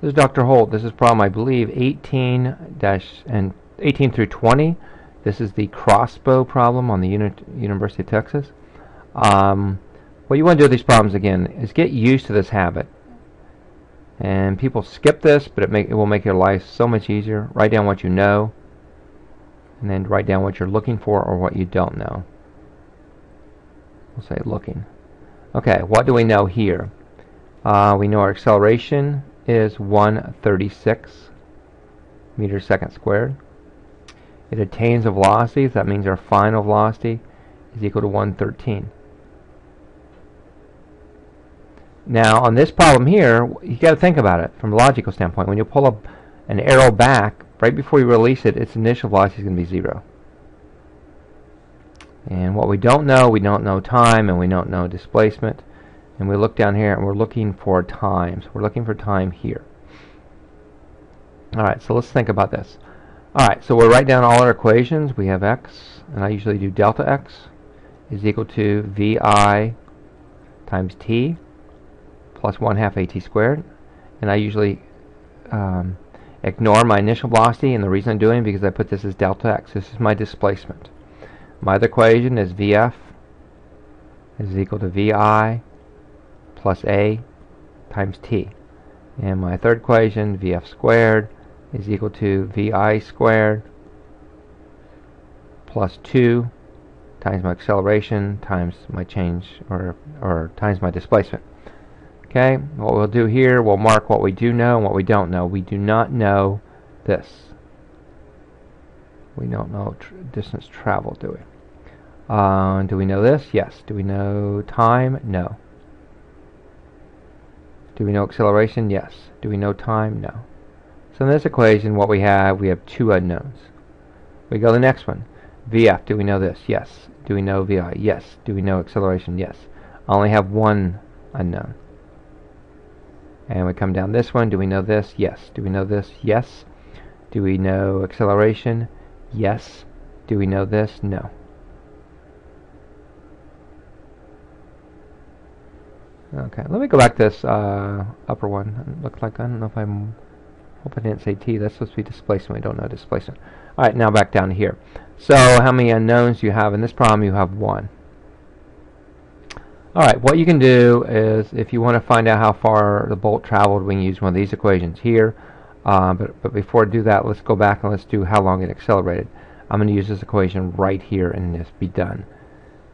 This is Dr. Holt. This is problem, I believe, 18 through 20. This is the crossbow problem on the University of Texas. What you want to do with these problems, again, is get used to this habit. And people skip this, but it will make your life so much easier. Write down what you know, and then write down what you're looking for or what you don't know. We'll say looking. Okay, what do we know here? We know our acceleration is 136 meters per second squared. It attains a velocity, so that means our final velocity is equal to 113. Now, on this problem here, you got to think about it from a logical standpoint. When you pull up an arrow back, right before you release it, its initial velocity is going to be 0. And what we don't know time, and we don't know displacement. And we look down here, and we're looking for time. So we're looking for time here. Alright, so let's think about this. Alright, so we'll write down all our equations. We have x, and I usually do delta x is equal to vi times t plus 1/2 at squared. And I usually ignore my initial velocity, and the reason I'm doing it is because I put this as delta x. This is my displacement. My other equation is vf is equal to vi plus a times t. And my third equation, vf squared, is equal to vi squared plus 2 times my acceleration times my change, or times my displacement. Okay, what we'll do here, we'll mark what we do know and what we don't know. We do not know this. We don't know distance traveled, do we? Do we know this? Yes. Do we know time? No. Do we know acceleration? Yes. Do we know time? No. So in this equation, what we have 2 unknowns. We go to the next one. VF, do we know this? Yes. Do we know VI? Yes. Do we know acceleration? Yes. I only have 1 unknown. And we come down this one. Do we know this? Yes. Do we know this? Yes. Do we know acceleration? Yes. Do we know this? No. Okay, let me go back to this upper one. It looked like, I don't know if hope I didn't say t. That's supposed to be displacement. We don't know displacement. Alright, now back down to here. So how many unknowns do you have in this problem? You have 1. Alright, what you can do is, if you want to find out how far the bolt traveled, we can use one of these equations here. But before I do that, let's go back and let's do how long it accelerated. I'm going to use this equation right here and this be done.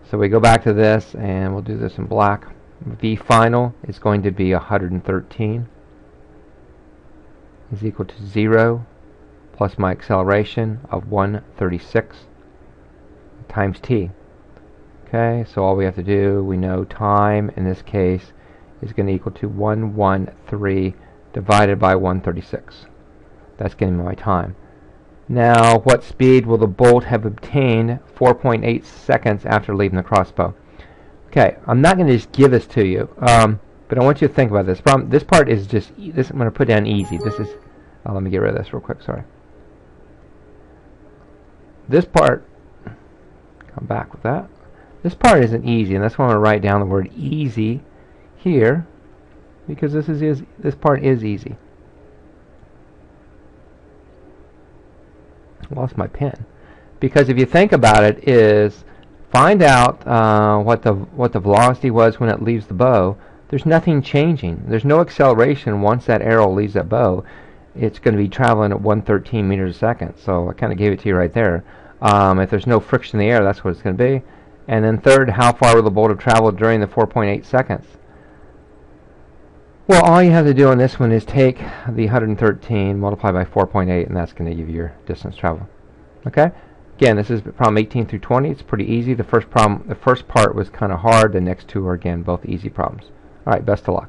So we go back to this, and we'll do this in black. V final is going to be 113 is equal to 0 plus my acceleration of 136 times t. Okay, so all we have to do, we know time in this case is going to equal to 113 divided by 136. That's getting my time. Now, what speed will the bolt have obtained 4.8 seconds after leaving the crossbow? Okay, I'm not going to just give this to you, but I want you to think about this. This part is just, this I'm going to put down easy. This is, let me get rid of this real quick, sorry. This part, come back with that. This part isn't easy, and that's why I'm going to write down the word easy here, because this part is easy. I lost my pen. Because if you think about it, is find out what the velocity was when it leaves the bow. There's nothing changing. There's no acceleration once that arrow leaves that bow. It's going to be traveling at 113 meters a second. So I kind of gave it to you right there. If there's no friction in the air, that's what it's going to be. And then third, how far will the bolt have traveled during the 4.8 seconds? Well, all you have to do on this one is take the 113, multiply by 4.8, and that's going to give you your distance traveled. Okay? Again, this is problem 18 through 20. It's pretty easy. The first part was kind of hard. The next two are, again, both easy problems. All right, best of luck.